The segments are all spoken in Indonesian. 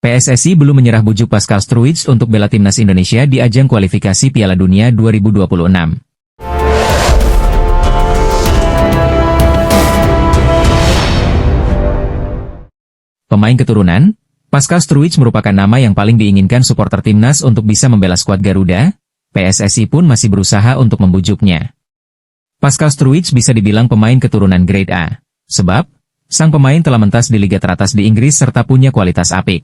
PSSI belum menyerah bujuk Pascal Struijk untuk bela timnas Indonesia di ajang kualifikasi Piala Dunia 2026. Pemain keturunan, Pascal Struijk merupakan nama yang paling diinginkan supporter timnas untuk bisa membela skuad Garuda. PSSI pun masih berusaha untuk membujuknya. Pascal Struijk bisa dibilang pemain keturunan grade A, sebab sang pemain telah mentas di liga teratas di Inggris serta punya kualitas apik.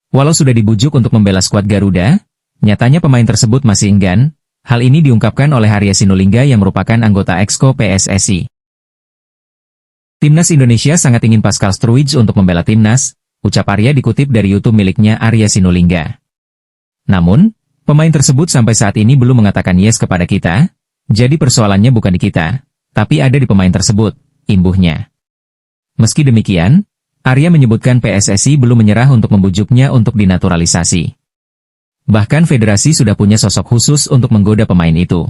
Walau sudah dibujuk untuk membela skuad Garuda, nyatanya pemain tersebut masih enggan. Hal ini diungkapkan oleh Arya Sinulinga yang merupakan anggota Exco PSSI. Timnas Indonesia sangat ingin Pascal Struijk untuk membela timnas, ucap Arya dikutip dari YouTube miliknya Arya Sinulinga. Namun, pemain tersebut sampai saat ini belum mengatakan yes kepada kita, jadi persoalannya bukan di kita, tapi ada di pemain tersebut, imbuhnya. Meski demikian, Arya menyebutkan PSSI belum menyerah untuk membujuknya untuk dinaturalisasi. Bahkan federasi sudah punya sosok khusus untuk menggoda pemain itu.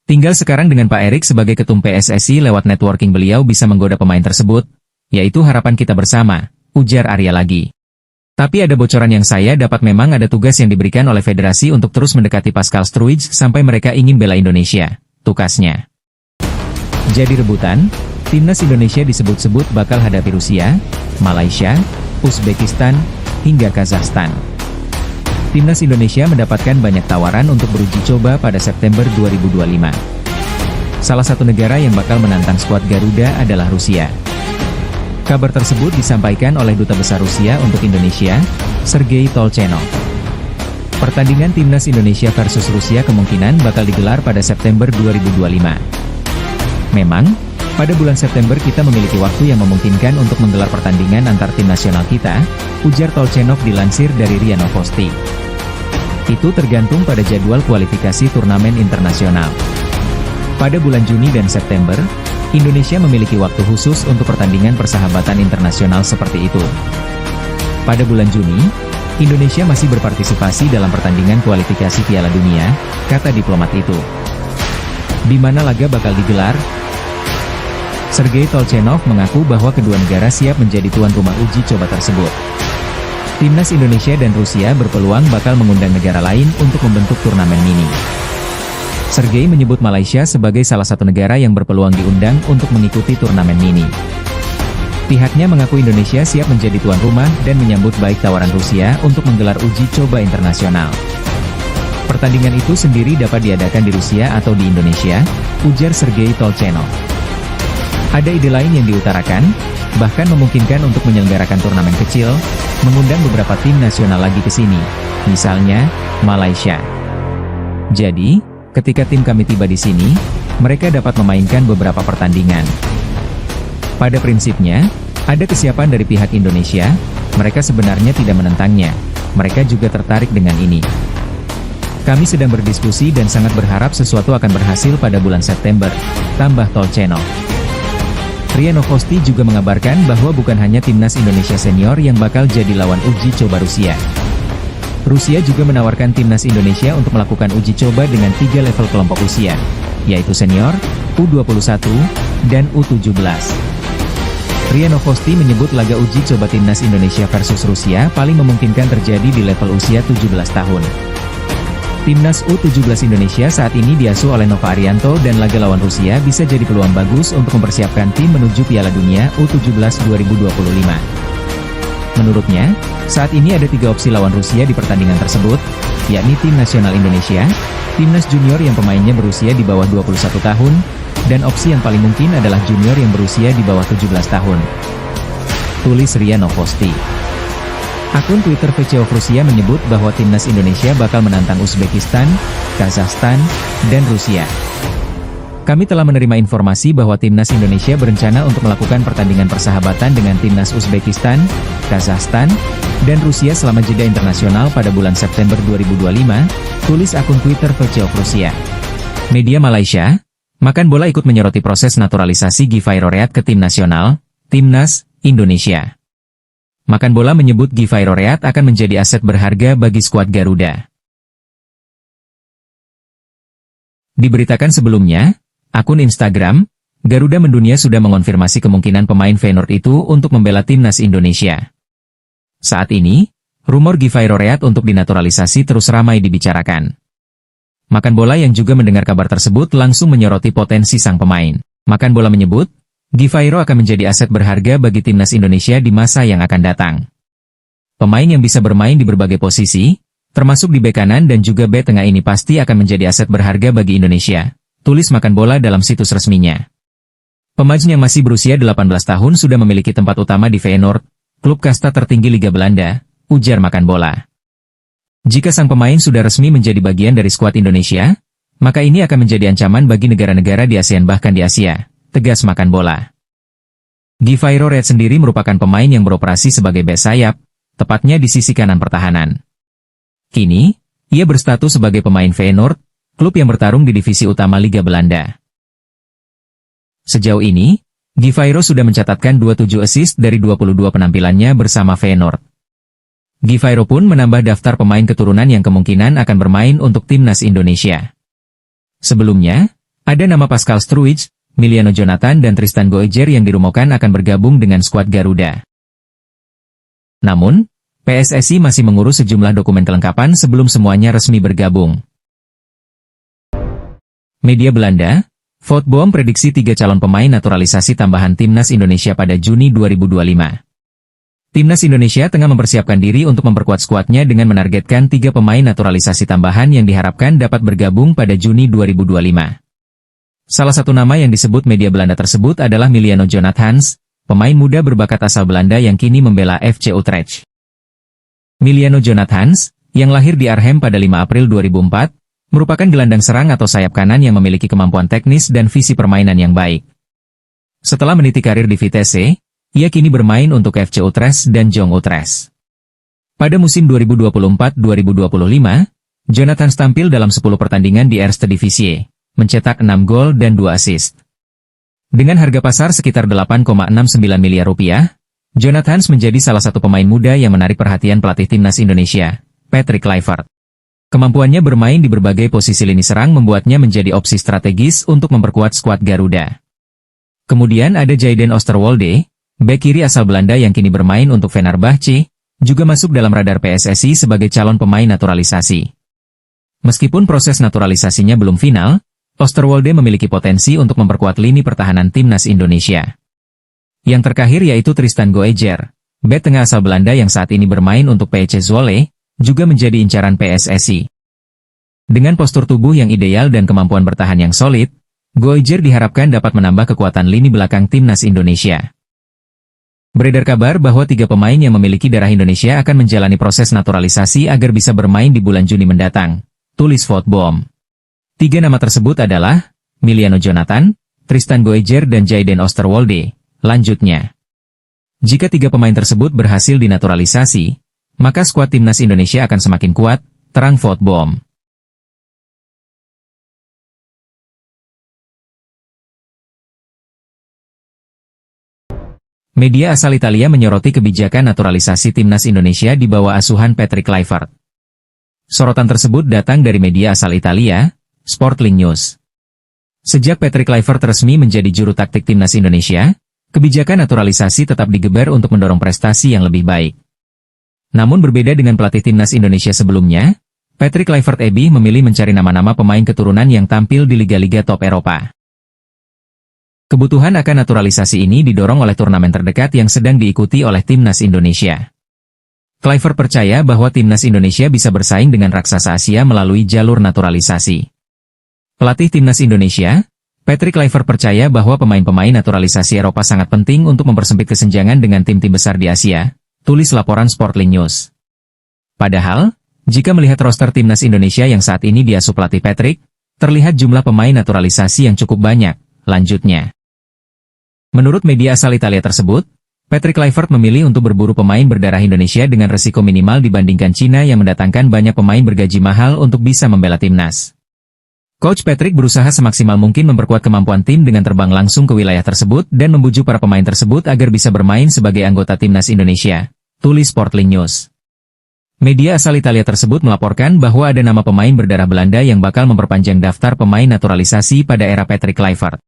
Tinggal sekarang dengan Pak Erik sebagai ketum PSSI lewat networking beliau bisa menggoda pemain tersebut, yaitu harapan kita bersama, ujar Arya lagi. Tapi ada bocoran yang saya dapat memang ada tugas yang diberikan oleh federasi untuk terus mendekati Pascal Struijk sampai mereka ingin bela Indonesia, tukasnya. Jadi rebutan, timnas Indonesia disebut-sebut bakal hadapi Rusia, Malaysia, Uzbekistan, hingga Kazakhstan. Timnas Indonesia mendapatkan banyak tawaran untuk beruji coba pada September 2025. Salah satu negara yang bakal menantang skuad Garuda adalah Rusia. Kabar tersebut disampaikan oleh Duta Besar Rusia untuk Indonesia, Sergei Tolchenov. Pertandingan timnas Indonesia versus Rusia kemungkinan bakal digelar pada September 2025. Memang, pada bulan September kita memiliki waktu yang memungkinkan untuk menggelar pertandingan antar tim nasional kita, ujar Tolchenov dilansir dari RIA Novosti. Itu tergantung pada jadwal kualifikasi turnamen internasional. Pada bulan Juni dan September, Indonesia memiliki waktu khusus untuk pertandingan persahabatan internasional seperti itu. Pada bulan Juni, Indonesia masih berpartisipasi dalam pertandingan kualifikasi Piala Dunia, kata diplomat itu. Di mana laga bakal digelar? Sergei Tolchenov mengaku bahwa kedua negara siap menjadi tuan rumah uji coba tersebut. Timnas Indonesia dan Rusia berpeluang bakal mengundang negara lain untuk membentuk turnamen mini. Sergei menyebut Malaysia sebagai salah satu negara yang berpeluang diundang untuk mengikuti turnamen mini. Pihaknya mengaku Indonesia siap menjadi tuan rumah dan menyambut baik tawaran Rusia untuk menggelar uji coba internasional. Pertandingan itu sendiri dapat diadakan di Rusia atau di Indonesia, ujar Sergei Tolchenov. Ada ide lain yang diutarakan, bahkan memungkinkan untuk menyelenggarakan turnamen kecil, mengundang beberapa tim nasional lagi ke sini, misalnya, Malaysia. Jadi, ketika tim kami tiba di sini, mereka dapat memainkan beberapa pertandingan. Pada prinsipnya, ada kesiapan dari pihak Indonesia, mereka sebenarnya tidak menentangnya, mereka juga tertarik dengan ini. Kami sedang berdiskusi dan sangat berharap sesuatu akan berhasil pada bulan September, tambah Tolchenov. RIA Novosti juga mengabarkan bahwa bukan hanya timnas Indonesia senior yang bakal jadi lawan uji coba Rusia. Rusia juga menawarkan timnas Indonesia untuk melakukan uji coba dengan 3 level kelompok usia, yaitu senior, U21, dan U17. RIA Novosti menyebut laga uji coba timnas Indonesia versus Rusia paling memungkinkan terjadi di level usia 17 tahun. Timnas U17 Indonesia saat ini diasuh oleh Nova Arianto dan laga lawan Rusia bisa jadi peluang bagus untuk mempersiapkan tim menuju Piala Dunia U17 2025. Menurutnya, saat ini ada 3 opsi lawan Rusia di pertandingan tersebut, yakni tim nasional Indonesia, timnas junior yang pemainnya berusia di bawah 21 tahun, dan opsi yang paling mungkin adalah junior yang berusia di bawah 17 tahun. Tulis RIA Novosti. Akun Twitter VC of Rusia menyebut bahwa timnas Indonesia bakal menantang Uzbekistan, Kazakhstan, dan Rusia. Kami telah menerima informasi bahwa timnas Indonesia berencana untuk melakukan pertandingan persahabatan dengan timnas Uzbekistan, Kazakhstan, dan Rusia selama jeda internasional pada bulan September 2025, tulis akun Twitter VC of Rusia. Media Malaysia, Makan Bola ikut menyoroti proses naturalisasi Givay Roreat ke tim nasional, Timnas Indonesia. Makan Bola menyebut Givay Roreat akan menjadi aset berharga bagi skuad Garuda. Diberitakan sebelumnya, akun Instagram, Garuda Mendunia sudah mengonfirmasi kemungkinan pemain Feyenoord itu untuk membela timnas Indonesia. Saat ini, rumor Givay Roreat untuk dinaturalisasi terus ramai dibicarakan. Makan Bola yang juga mendengar kabar tersebut langsung menyoroti potensi sang pemain. Makan Bola menyebut, Givay Ro akan menjadi aset berharga bagi timnas Indonesia di masa yang akan datang. Pemain yang bisa bermain di berbagai posisi, termasuk di bek kanan dan juga bek tengah ini pasti akan menjadi aset berharga bagi Indonesia, tulis Makan Bola dalam situs resminya. Pemain yang masih berusia 18 tahun sudah memiliki tempat utama di Feyenoord, klub kasta tertinggi Liga Belanda, ujar Makan Bola. Jika sang pemain sudah resmi menjadi bagian dari skuad Indonesia, maka ini akan menjadi ancaman bagi negara-negara di ASEAN bahkan di Asia, tegas Makan Bola. Givay Roreat sendiri merupakan pemain yang beroperasi sebagai bek sayap, tepatnya di sisi kanan pertahanan. Kini, ia berstatus sebagai pemain Feyenoord, klub yang bertarung di divisi utama Liga Belanda. Sejauh ini, Givay Ro sudah mencatatkan 27 assist dari 22 penampilannya bersama Feyenoord. Givay Ro pun menambah daftar pemain keturunan yang kemungkinan akan bermain untuk timnas Indonesia. Sebelumnya, ada nama Pascal Struwich, Miliano Jonathan dan Tristan Goejer yang dirumorkan akan bergabung dengan skuad Garuda. Namun, PSSI masih mengurus sejumlah dokumen kelengkapan sebelum semuanya resmi bergabung. Media Belanda, Voetboom prediksi 3 calon pemain naturalisasi tambahan timnas Indonesia pada Juni 2025. Timnas Indonesia tengah mempersiapkan diri untuk memperkuat skuadnya dengan menargetkan 3 pemain naturalisasi tambahan yang diharapkan dapat bergabung pada Juni 2025. Salah satu nama yang disebut media Belanda tersebut adalah Miliano Jonathans, pemain muda berbakat asal Belanda yang kini membela FC Utrecht. Miliano Jonathans, yang lahir di Arnhem pada 5 April 2004, merupakan gelandang serang atau sayap kanan yang memiliki kemampuan teknis dan visi permainan yang baik. Setelah meniti karir di Vitesse, ia kini bermain untuk FC Utrecht dan Jong Utrecht. Pada musim 2024-2025, Jonathans tampil dalam 10 pertandingan di Eerste Divisie, mencetak 6 gol dan 2 assist. Dengan harga pasar sekitar 8,69 miliar rupiah, Jonathans menjadi salah satu pemain muda yang menarik perhatian pelatih timnas Indonesia, Patrick Kluivert. Kemampuannya bermain di berbagai posisi lini serang membuatnya menjadi opsi strategis untuk memperkuat skuad Garuda. Kemudian ada Jayden Oosterwolde, bek kiri asal Belanda yang kini bermain untuk Fenerbahce, juga masuk dalam radar PSSI sebagai calon pemain naturalisasi. Meskipun proses naturalisasinya belum final, Oosterwolde memiliki potensi untuk memperkuat lini pertahanan timnas Indonesia. Yang terakhir yaitu Tristan Goejer, bek tengah asal Belanda yang saat ini bermain untuk PSV Zwolle, juga menjadi incaran PSSI. Dengan postur tubuh yang ideal dan kemampuan bertahan yang solid, Goejer diharapkan dapat menambah kekuatan lini belakang timnas Indonesia. Beredar kabar bahwa 3 pemain yang memiliki darah Indonesia akan menjalani proses naturalisasi agar bisa bermain di bulan Juni mendatang, tulis Voetboom. 3 nama tersebut adalah Miliano Jonathan, Tristan Goejer dan Jayden Oosterwolde. Lanjutnya, jika 3 pemain tersebut berhasil dinaturalisasi, maka skuad timnas Indonesia akan semakin kuat, terang Voetboom. Media asal Italia menyoroti kebijakan naturalisasi timnas Indonesia di bawah asuhan Patrick Kluivert. Sorotan tersebut datang dari media asal Italia, Sportling News. Sejak Patrick Kluivert resmi menjadi juru taktik timnas Indonesia, kebijakan naturalisasi tetap digeber untuk mendorong prestasi yang lebih baik. Namun berbeda dengan pelatih timnas Indonesia sebelumnya, Patrick Kluivert memilih mencari nama-nama pemain keturunan yang tampil di liga-liga top Eropa. Kebutuhan akan naturalisasi ini didorong oleh turnamen terdekat yang sedang diikuti oleh timnas Indonesia. Kluivert percaya bahwa timnas Indonesia bisa bersaing dengan raksasa Asia melalui jalur naturalisasi. Pelatih timnas Indonesia, Patrick Kluivert percaya bahwa pemain-pemain naturalisasi Eropa sangat penting untuk mempersempit kesenjangan dengan tim-tim besar di Asia, tulis laporan Sportling News. Padahal, jika melihat roster timnas Indonesia yang saat ini diasuh pelatih Patrick, terlihat jumlah pemain naturalisasi yang cukup banyak, lanjutnya. Menurut media asal Italia tersebut, Patrick Kluivert memilih untuk berburu pemain berdarah Indonesia dengan resiko minimal dibandingkan Cina yang mendatangkan banyak pemain bergaji mahal untuk bisa membela timnas. Coach Patrick berusaha semaksimal mungkin memperkuat kemampuan tim dengan terbang langsung ke wilayah tersebut dan membujuk para pemain tersebut agar bisa bermain sebagai anggota timnas Indonesia, tulis Sportling News. Media asal Italia tersebut melaporkan bahwa ada nama pemain berdarah Belanda yang bakal memperpanjang daftar pemain naturalisasi pada era Patrick Kluivert.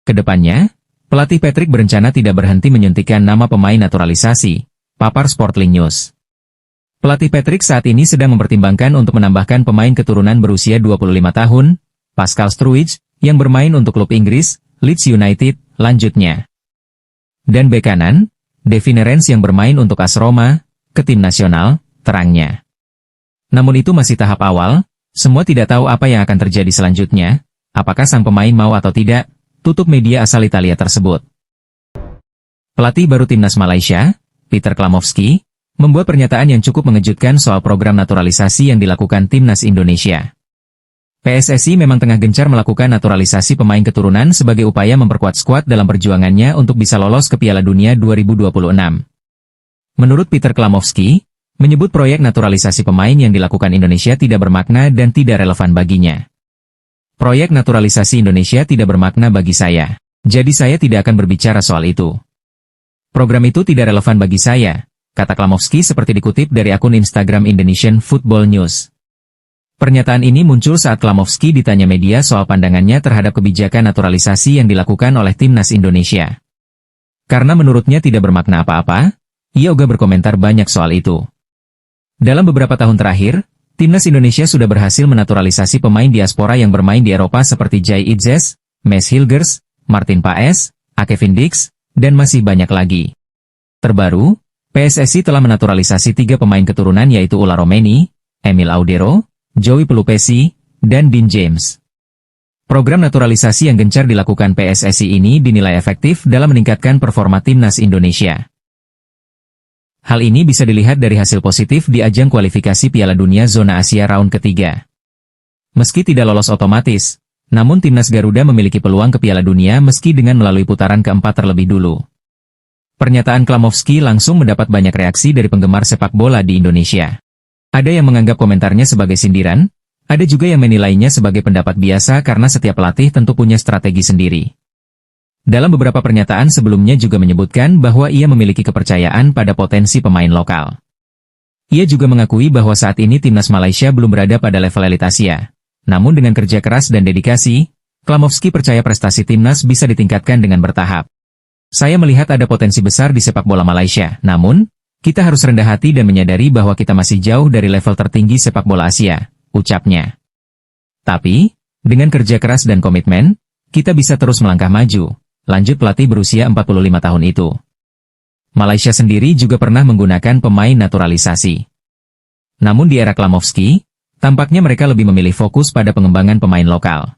Kedepannya, pelatih Patrick berencana tidak berhenti menyuntikkan nama pemain naturalisasi, papar Sportling News. Pelatih Patrick saat ini sedang mempertimbangkan untuk menambahkan pemain keturunan berusia 25 tahun, Pascal Struijk, yang bermain untuk klub Inggris, Leeds United, lanjutnya. Dan bek kanan, Devin Herenz yang bermain untuk AS Roma, ke tim nasional, terangnya. Namun itu masih tahap awal, semua tidak tahu apa yang akan terjadi selanjutnya, apakah sang pemain mau atau tidak, tutup media asal Italia tersebut. Pelatih baru timnas Malaysia, Peter Klamovski, membuat pernyataan yang cukup mengejutkan soal program naturalisasi yang dilakukan timnas Indonesia. PSSI memang tengah gencar melakukan naturalisasi pemain keturunan sebagai upaya memperkuat skuad dalam perjuangannya untuk bisa lolos ke Piala Dunia 2026. Menurut Peter Klamovski, menyebut proyek naturalisasi pemain yang dilakukan Indonesia tidak bermakna dan tidak relevan baginya. Proyek naturalisasi Indonesia tidak bermakna bagi saya, jadi saya tidak akan berbicara soal itu. Program itu tidak relevan bagi saya, kata Klamovski seperti dikutip dari akun Instagram Indonesian Football News. Pernyataan ini muncul saat Klamovski ditanya media soal pandangannya terhadap kebijakan naturalisasi yang dilakukan oleh timnas Indonesia. Karena menurutnya tidak bermakna apa-apa, ia juga berkomentar banyak soal itu. Dalam beberapa tahun terakhir, timnas Indonesia sudah berhasil menaturalisasi pemain diaspora yang bermain di Eropa seperti Jai Itzes, Mes Hilgers, Martin Paes, Kevin Dix, dan masih banyak lagi. Terbaru, PSSI telah menaturalisasi 3 pemain keturunan yaitu Ula Romeni, Emil Audero, Joey Pelupesi, dan Dean James. Program naturalisasi yang gencar dilakukan PSSI ini dinilai efektif dalam meningkatkan performa timnas Indonesia. Hal ini bisa dilihat dari hasil positif di ajang kualifikasi Piala Dunia Zona Asia round ketiga. Meski tidak lolos otomatis, namun timnas Garuda memiliki peluang ke Piala Dunia meski dengan melalui putaran keempat terlebih dulu. Pernyataan Klamovski langsung mendapat banyak reaksi dari penggemar sepak bola di Indonesia. Ada yang menganggap komentarnya sebagai sindiran, ada juga yang menilainya sebagai pendapat biasa karena setiap pelatih tentu punya strategi sendiri. Dalam beberapa pernyataan sebelumnya juga menyebutkan bahwa ia memiliki kepercayaan pada potensi pemain lokal. Ia juga mengakui bahwa saat ini timnas Malaysia belum berada pada level elit Asia. Namun dengan kerja keras dan dedikasi, Klamovski percaya prestasi timnas bisa ditingkatkan dengan bertahap. Saya melihat ada potensi besar di sepak bola Malaysia, namun, kita harus rendah hati dan menyadari bahwa kita masih jauh dari level tertinggi sepak bola Asia, ucapnya. Tapi, dengan kerja keras dan komitmen, kita bisa terus melangkah maju, lanjut pelatih berusia 45 tahun itu. Malaysia sendiri juga pernah menggunakan pemain naturalisasi. Namun di era Klamovski, tampaknya mereka lebih memilih fokus pada pengembangan pemain lokal.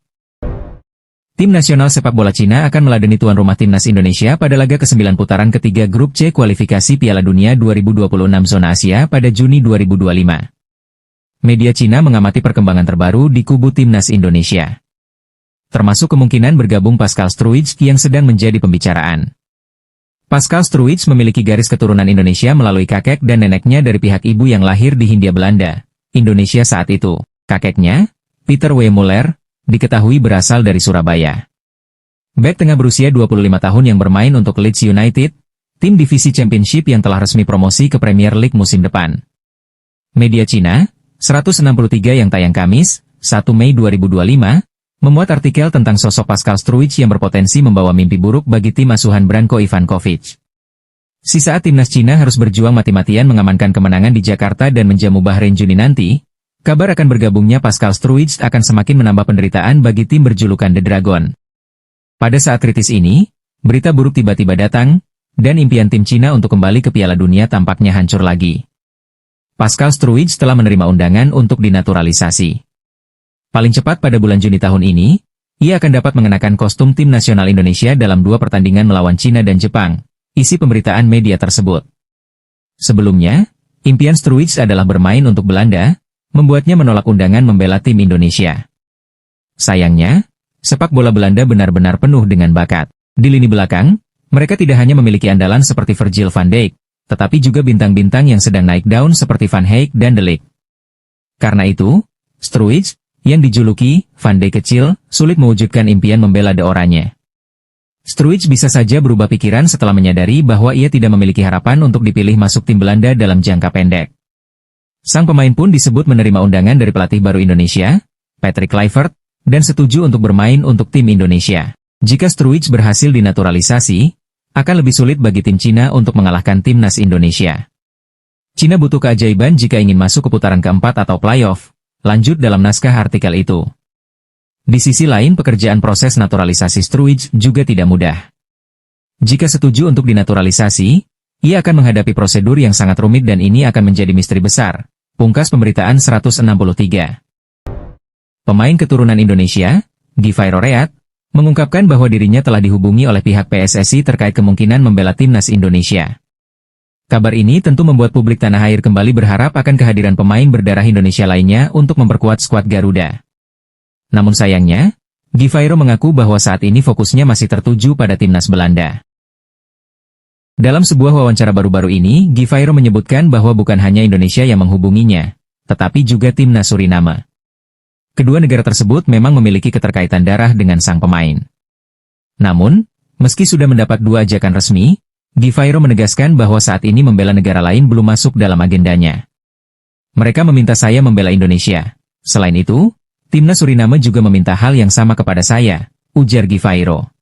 Tim nasional sepak bola Cina akan meladeni tuan rumah timnas Indonesia pada laga ke-9 putaran ketiga Grup C kualifikasi Piala Dunia 2026 Zona Asia pada Juni 2025. Media Cina mengamati perkembangan terbaru di kubu timnas Indonesia. Termasuk kemungkinan bergabung Pascal Struijk yang sedang menjadi pembicaraan. Pascal Struijk memiliki garis keturunan Indonesia melalui kakek dan neneknya dari pihak ibu yang lahir di Hindia Belanda, Indonesia saat itu. Kakeknya, Peter W. Muller, diketahui berasal dari Surabaya. Bek tengah berusia 25 tahun yang bermain untuk Leeds United, tim divisi Championship yang telah resmi promosi ke Premier League musim depan. Media Cina, 163 yang tayang Kamis, 1 Mei 2025, memuat artikel tentang sosok Pascal Struijk yang berpotensi membawa mimpi buruk bagi tim asuhan Branko Ivankovic. Sesaat timnas Cina harus berjuang mati-matian mengamankan kemenangan di Jakarta dan menjamu Bahrain Juni nanti, kabar akan bergabungnya Pascal Struijk akan semakin menambah penderitaan bagi tim berjulukan The Dragon. Pada saat kritis ini, berita buruk tiba-tiba datang, dan impian tim Cina untuk kembali ke Piala Dunia tampaknya hancur lagi. Pascal Struijk telah menerima undangan untuk dinaturalisasi. Paling cepat pada bulan Juni tahun ini, ia akan dapat mengenakan kostum tim nasional Indonesia dalam 2 pertandingan melawan Cina dan Jepang, isi pemberitaan media tersebut. Sebelumnya, impian Struijk adalah bermain untuk Belanda, membuatnya menolak undangan membela tim Indonesia. Sayangnya, sepak bola Belanda benar-benar penuh dengan bakat. Di lini belakang, mereka tidak hanya memiliki andalan seperti Virgil van Dijk, tetapi juga bintang-bintang yang sedang naik daun seperti Van Heyck dan De Ligt. Karena itu, Struijk, yang dijuluki Van Dijk kecil, sulit mewujudkan impian membela De Oranje. Struijk bisa saja berubah pikiran setelah menyadari bahwa ia tidak memiliki harapan untuk dipilih masuk tim Belanda dalam jangka pendek. Sang pemain pun disebut menerima undangan dari pelatih baru Indonesia, Patrick Kluivert, dan setuju untuk bermain untuk tim Indonesia. Jika Struijk berhasil dinaturalisasi, akan lebih sulit bagi tim Cina untuk mengalahkan timnas Indonesia. Cina butuh keajaiban jika ingin masuk ke putaran keempat atau playoff, lanjut dalam naskah artikel itu. Di sisi lain, pekerjaan proses naturalisasi Struijk juga tidak mudah. Jika setuju untuk dinaturalisasi, ia akan menghadapi prosedur yang sangat rumit dan ini akan menjadi misteri besar. Pungkas pemberitaan 163. Pemain keturunan Indonesia, Givairo Reat, mengungkapkan bahwa dirinya telah dihubungi oleh pihak PSSI terkait kemungkinan membela timnas Indonesia. Kabar ini tentu membuat publik tanah air kembali berharap akan kehadiran pemain berdarah Indonesia lainnya untuk memperkuat skuad Garuda. Namun sayangnya, Givairo mengaku bahwa saat ini fokusnya masih tertuju pada timnas Belanda. Dalam sebuah wawancara baru-baru ini, Givairo menyebutkan bahwa bukan hanya Indonesia yang menghubunginya, tetapi juga timnas Suriname. Kedua negara tersebut memang memiliki keterkaitan darah dengan sang pemain. Namun, meski sudah mendapat 2 ajakan resmi, Givairo menegaskan bahwa saat ini membela negara lain belum masuk dalam agendanya. Mereka meminta saya membela Indonesia. Selain itu, timnas Suriname juga meminta hal yang sama kepada saya, ujar Givairo.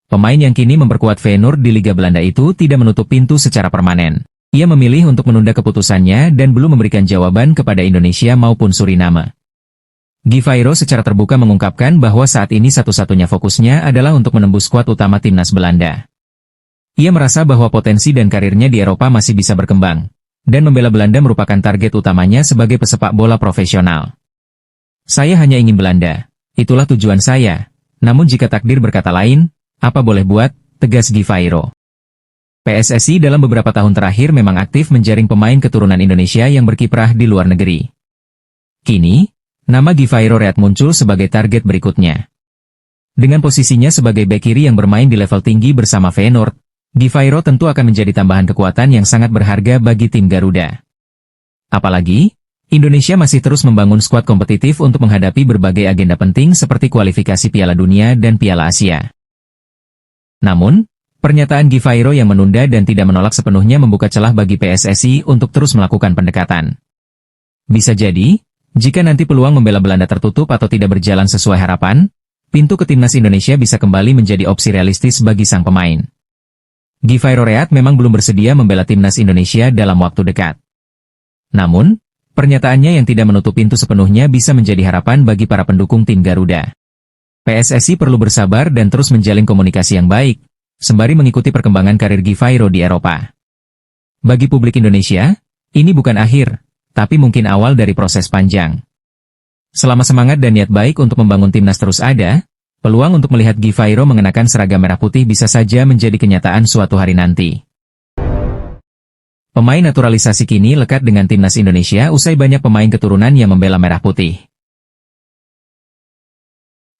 Pemain yang kini memperkuat Feyenoord di Liga Belanda itu tidak menutup pintu secara permanen. Ia memilih untuk menunda keputusannya dan belum memberikan jawaban kepada Indonesia maupun Suriname. Givairo secara terbuka mengungkapkan bahwa saat ini satu-satunya fokusnya adalah untuk menembus skuad utama timnas Belanda. Ia merasa bahwa potensi dan karirnya di Eropa masih bisa berkembang, dan membela Belanda merupakan target utamanya sebagai pesepak bola profesional. Saya hanya ingin Belanda, itulah tujuan saya. Namun jika takdir berkata lain, apa boleh buat, tegas Givairo. PSSI dalam beberapa tahun terakhir memang aktif menjaring pemain keturunan Indonesia yang berkiprah di luar negeri. Kini, nama Givairo Reat muncul sebagai target berikutnya. Dengan posisinya sebagai bek kiri yang bermain di level tinggi bersama Feyenoord, Givairo tentu akan menjadi tambahan kekuatan yang sangat berharga bagi tim Garuda. Apalagi, Indonesia masih terus membangun skuad kompetitif untuk menghadapi berbagai agenda penting seperti kualifikasi Piala Dunia dan Piala Asia. Namun, pernyataan Givairo yang menunda dan tidak menolak sepenuhnya membuka celah bagi PSSI untuk terus melakukan pendekatan. Bisa jadi, jika nanti peluang membela Belanda tertutup atau tidak berjalan sesuai harapan, pintu ke timnas Indonesia bisa kembali menjadi opsi realistis bagi sang pemain. Givairo Reat memang belum bersedia membela timnas Indonesia dalam waktu dekat. Namun, pernyataannya yang tidak menutup pintu sepenuhnya bisa menjadi harapan bagi para pendukung tim Garuda. PSSI perlu bersabar dan terus menjalin komunikasi yang baik, sembari mengikuti perkembangan karir Givairo di Eropa. Bagi publik Indonesia, ini bukan akhir, tapi mungkin awal dari proses panjang. Selama semangat dan niat baik untuk membangun timnas terus ada, peluang untuk melihat Givairo mengenakan seragam merah putih bisa saja menjadi kenyataan suatu hari nanti. Pemain naturalisasi kini lekat dengan timnas Indonesia usai banyak pemain keturunan yang membela merah putih.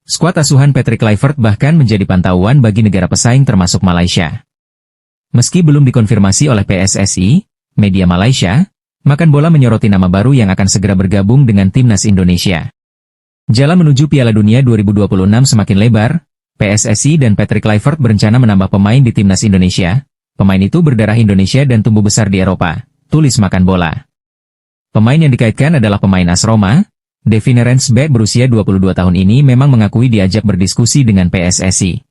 Skuad asuhan Patrick Kluivert bahkan menjadi pantauan bagi negara pesaing termasuk Malaysia. Meski belum dikonfirmasi oleh PSSI, media Malaysia, Makan Bola menyoroti nama baru yang akan segera bergabung dengan timnas Indonesia. Jalan menuju Piala Dunia 2026 semakin lebar, PSSI dan Patrick Kluivert berencana menambah pemain di timnas Indonesia. Pemain itu berdarah Indonesia dan tumbuh besar di Eropa, tulis Makan Bola. Pemain yang dikaitkan adalah pemain AS Roma. Devin Rens bek berusia 22 tahun ini memang mengakui diajak berdiskusi dengan PSSI.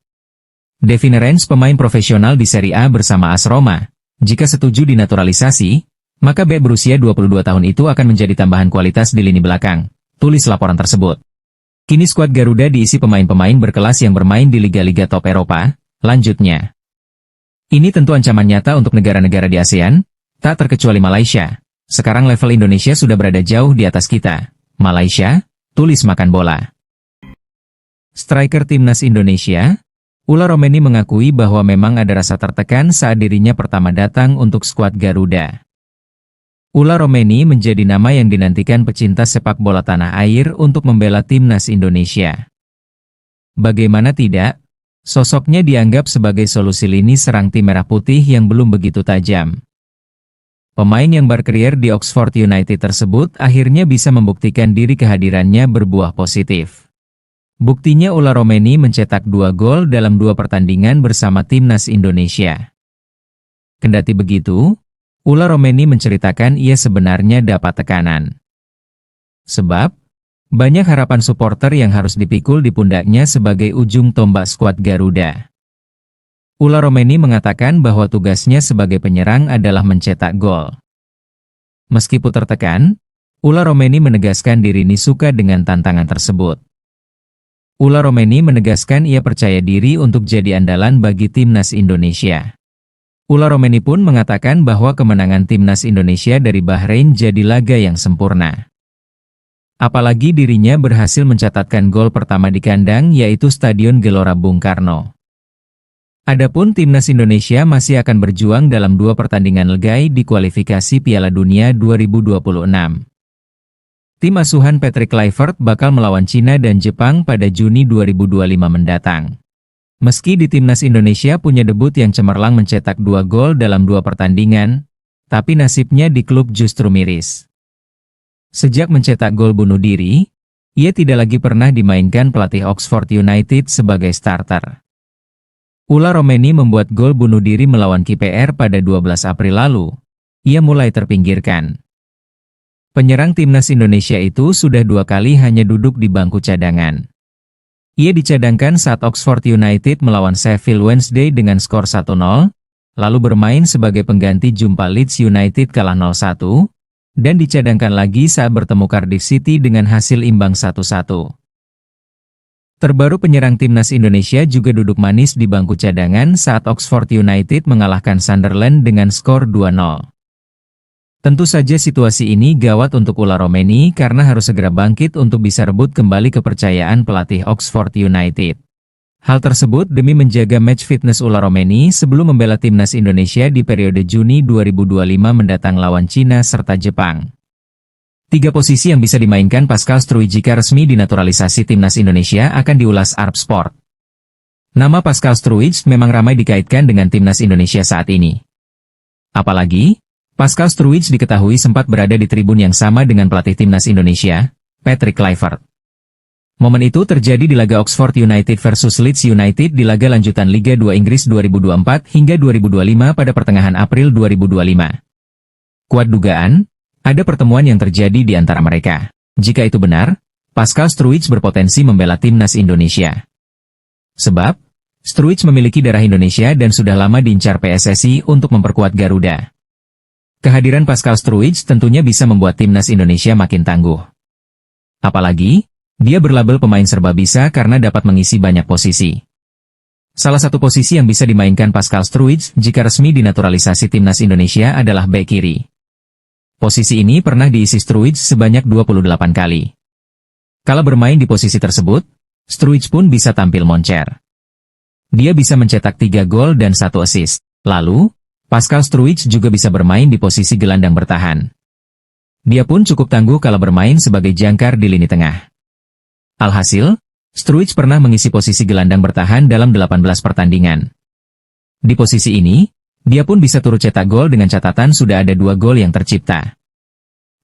Devin Rens pemain profesional di Serie A bersama AS Roma. Jika setuju dinaturalisasi, maka bek berusia 22 tahun itu akan menjadi tambahan kualitas di lini belakang, tulis laporan tersebut. Kini skuad Garuda diisi pemain-pemain berkelas yang bermain di liga-liga top Eropa, lanjutnya. Ini tentu ancaman nyata untuk negara-negara di ASEAN, tak terkecuali Malaysia. Sekarang level Indonesia sudah berada jauh di atas kita. Malaysia, tulis Makan Bola. Striker timnas Indonesia, Ula Romeni mengakui bahwa memang ada rasa tertekan saat dirinya pertama datang untuk skuad Garuda. Ula Romeni menjadi nama yang dinantikan pecinta sepak bola tanah air untuk membela timnas Indonesia. Bagaimana tidak, sosoknya dianggap sebagai solusi lini serang tim merah putih yang belum begitu tajam. Pemain yang berkarier di Oxford United tersebut akhirnya bisa membuktikan diri kehadirannya berbuah positif. Buktinya Ula Romeni mencetak 2 gol dalam 2 pertandingan bersama timnas Indonesia. Kendati begitu, Ula Romeni menceritakan ia sebenarnya dapat tekanan. Sebab, banyak harapan supporter yang harus dipikul di pundaknya sebagai ujung tombak skuad Garuda. Ula Romeni mengatakan bahwa tugasnya sebagai penyerang adalah mencetak gol. Meskipun tertekan, Ula Romeni menegaskan dirinya suka dengan tantangan tersebut. Ula Romeni menegaskan ia percaya diri untuk jadi andalan bagi timnas Indonesia. Ula Romeni pun mengatakan bahwa kemenangan timnas Indonesia dari Bahrain jadi laga yang sempurna. Apalagi dirinya berhasil mencatatkan gol pertama di kandang yaitu Stadion Gelora Bung Karno. Adapun timnas Indonesia masih akan berjuang dalam 2 pertandingan legai di kualifikasi Piala Dunia 2026. Tim asuhan Patrick Kluivert bakal melawan Cina dan Jepang pada Juni 2025 mendatang. Meski di timnas Indonesia punya debut yang cemerlang mencetak 2 gol dalam 2 pertandingan, tapi nasibnya di klub justru miris. Sejak mencetak gol bunuh diri, ia tidak lagi pernah dimainkan pelatih Oxford United sebagai starter. Ula Romeni membuat gol bunuh diri melawan KPR pada 12 April lalu. Ia mulai terpinggirkan. Penyerang timnas Indonesia itu sudah 2 kali hanya duduk di bangku cadangan. Ia dicadangkan saat Oxford United melawan Sheffield Wednesday dengan skor 1-0, lalu bermain sebagai pengganti jumpa Leeds United kalah 0-1, dan dicadangkan lagi saat bertemu Cardiff City dengan hasil imbang 1-1. Terbaru penyerang timnas Indonesia juga duduk manis di bangku cadangan saat Oxford United mengalahkan Sunderland dengan skor 2-0. Tentu saja situasi ini gawat untuk Ula Romeni karena harus segera bangkit untuk bisa rebut kembali kepercayaan pelatih Oxford United. Hal tersebut demi menjaga match fitness Ula Romeni sebelum membela timnas Indonesia di periode Juni 2025 mendatang lawan Cina serta Jepang. 3 posisi yang bisa dimainkan Pascal Struijk jika resmi dinaturalisasi timnas Indonesia akan diulas Arab Sport. Nama Pascal Struijk memang ramai dikaitkan dengan timnas Indonesia saat ini. Apalagi, Pascal Struijk diketahui sempat berada di tribun yang sama dengan pelatih timnas Indonesia, Patrick Kluivert. Momen itu terjadi di laga Oxford United versus Leeds United di laga lanjutan Liga 2 Inggris 2024 hingga 2025 pada pertengahan April 2025. Kuat dugaan, ada pertemuan yang terjadi di antara mereka. Jika itu benar, Pascal Struijk berpotensi membela timnas Indonesia. Sebab, Struijk memiliki darah Indonesia dan sudah lama diincar PSSI untuk memperkuat Garuda. Kehadiran Pascal Struijk tentunya bisa membuat timnas Indonesia makin tangguh. Apalagi, dia berlabel pemain serba bisa karena dapat mengisi banyak posisi. Salah satu posisi yang bisa dimainkan Pascal Struijk jika resmi dinaturalisasi timnas Indonesia adalah bek kiri. Posisi ini pernah diisi Struijk sebanyak 28 kali. Kala bermain di posisi tersebut, Struijk pun bisa tampil moncer. Dia bisa mencetak 3 gol dan 1 assist. Lalu, Pascal Struijk juga bisa bermain di posisi gelandang bertahan. Dia pun cukup tangguh kala bermain sebagai jangkar di lini tengah. Alhasil, Struijk pernah mengisi posisi gelandang bertahan dalam 18 pertandingan. Di posisi ini, dia pun bisa turut cetak gol dengan catatan sudah ada 2 gol yang tercipta.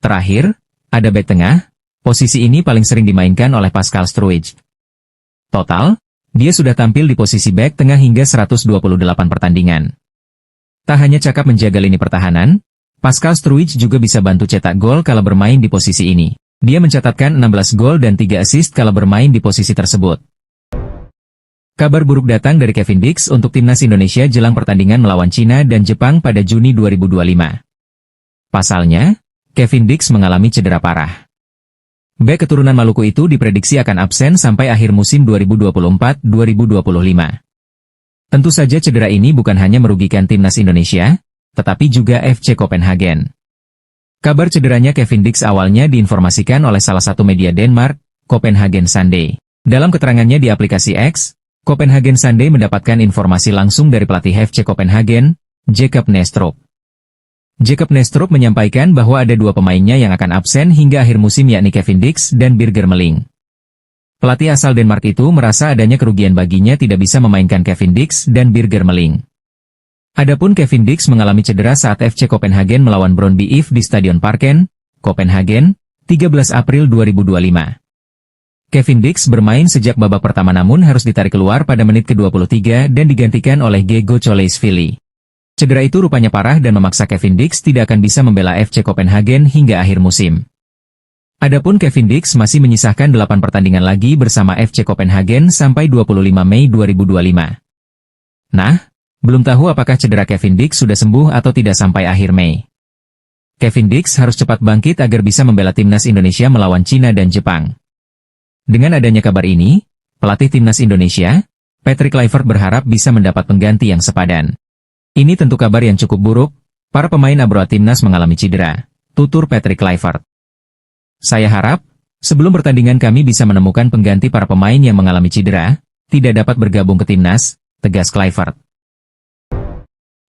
Terakhir, ada bek tengah, posisi ini paling sering dimainkan oleh Pascal Struijk. Total, dia sudah tampil di posisi bek tengah hingga 128 pertandingan. Tak hanya cakap menjaga lini pertahanan, Pascal Struijk juga bisa bantu cetak gol kala bermain di posisi ini. Dia mencatatkan 16 gol dan 3 assist kala bermain di posisi tersebut. Kabar buruk datang dari Kevin Dix untuk timnas Indonesia jelang pertandingan melawan Cina dan Jepang pada Juni 2025. Pasalnya, Kevin Dix mengalami cedera parah. Bek keturunan Maluku itu diprediksi akan absen sampai akhir musim 2024-2025. Tentu saja cedera ini bukan hanya merugikan timnas Indonesia, tetapi juga FC Copenhagen. Kabar cederanya Kevin Dix awalnya diinformasikan oleh salah satu media Denmark, Copenhagen Sunday. Dalam keterangannya di aplikasi X, Copenhagen Sunday mendapatkan informasi langsung dari pelatih FC Copenhagen, Jacob Nestrup. Jacob Nestrup menyampaikan bahwa ada 2 pemainnya yang akan absen hingga akhir musim yakni Kevin Dix dan Birger Meling. Pelatih asal Denmark itu merasa adanya kerugian baginya tidak bisa memainkan Kevin Dix dan Birger Meling. Adapun Kevin Dix mengalami cedera saat FC Copenhagen melawan Brøndby IF di Stadion Parken, Copenhagen, 13 April 2025. Kevin Dix bermain sejak babak pertama namun harus ditarik keluar pada menit ke-23 dan digantikan oleh Gego Choleisvili. Cedera itu rupanya parah dan memaksa Kevin Dix tidak akan bisa membela FC Copenhagen hingga akhir musim. Adapun Kevin Dix masih menyisahkan 8 pertandingan lagi bersama FC Copenhagen sampai 25 Mei 2025. Nah, Belum tahu apakah cedera Kevin Dix sudah sembuh atau tidak sampai akhir Mei. Kevin Dix harus cepat bangkit agar bisa membela timnas Indonesia melawan Cina dan Jepang. Dengan adanya kabar ini, pelatih timnas Indonesia, Patrick Kluivert berharap bisa mendapat pengganti yang sepadan. Ini tentu kabar yang cukup buruk, para pemain abroad timnas mengalami cedera, tutur Patrick Kluivert. Saya harap, sebelum pertandingan kami bisa menemukan pengganti para pemain yang mengalami cedera, tidak dapat bergabung ke timnas, tegas Kluivert.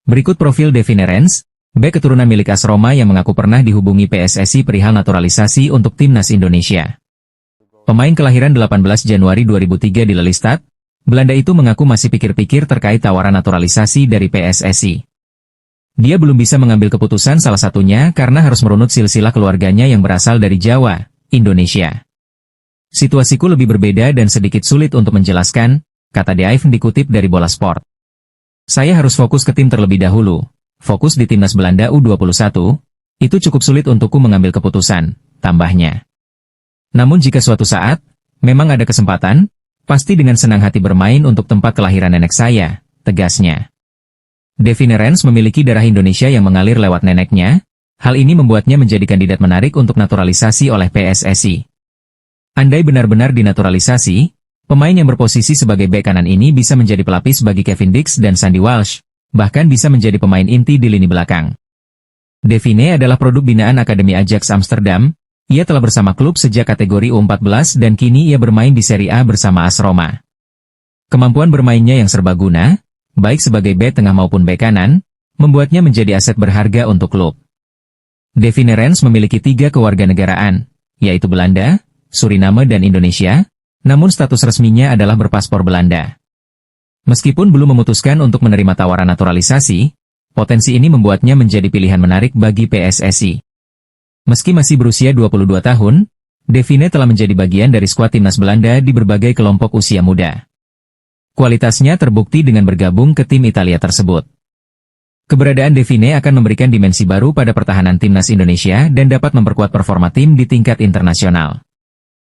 Berikut profil Devi Nerens, bek keturunan milik AS Roma yang mengaku pernah dihubungi PSSI perihal naturalisasi untuk timnas Indonesia. Pemain kelahiran 18 Januari 2003 di Lelystad, Belanda itu mengaku masih pikir-pikir terkait tawaran naturalisasi dari PSSI. Dia belum bisa mengambil keputusan salah satunya karena harus merunut silsilah keluarganya yang berasal dari Jawa, Indonesia. Situasiku lebih berbeda dan sedikit sulit untuk menjelaskan, kata De Ive dikutip dari Bola Sport. Saya harus fokus ke tim terlebih dahulu, fokus di timnas Belanda U21, itu cukup sulit untukku mengambil keputusan, tambahnya. Namun jika suatu saat, memang ada kesempatan, pasti dengan senang hati bermain untuk tempat kelahiran nenek saya, tegasnya. Devi Nerens memiliki darah Indonesia yang mengalir lewat neneknya, hal ini membuatnya menjadi kandidat menarik untuk naturalisasi oleh PSSI. Andai benar-benar dinaturalisasi, pemain yang berposisi sebagai bek kanan ini bisa menjadi pelapis bagi Kevin Dix dan Sandy Walsh, bahkan bisa menjadi pemain inti di lini belakang. Devine adalah produk binaan Akademi Ajax Amsterdam, ia telah bersama klub sejak kategori U14 dan kini ia bermain di Serie A bersama AS Roma. Kemampuan bermainnya yang serbaguna, baik sebagai bek tengah maupun bek kanan, membuatnya menjadi aset berharga untuk klub. Devi Nerens memiliki 3 kewarganegaraan, yaitu Belanda, Suriname dan Indonesia, namun status resminya adalah berpaspor Belanda. Meskipun belum memutuskan untuk menerima tawaran naturalisasi, potensi ini membuatnya menjadi pilihan menarik bagi PSSI. Meski masih berusia 22 tahun, Devine telah menjadi bagian dari skuad timnas Belanda di berbagai kelompok usia muda. Kualitasnya terbukti dengan bergabung ke tim Italia tersebut. Keberadaan Devine akan memberikan dimensi baru pada pertahanan timnas Indonesia dan dapat memperkuat performa tim di tingkat internasional.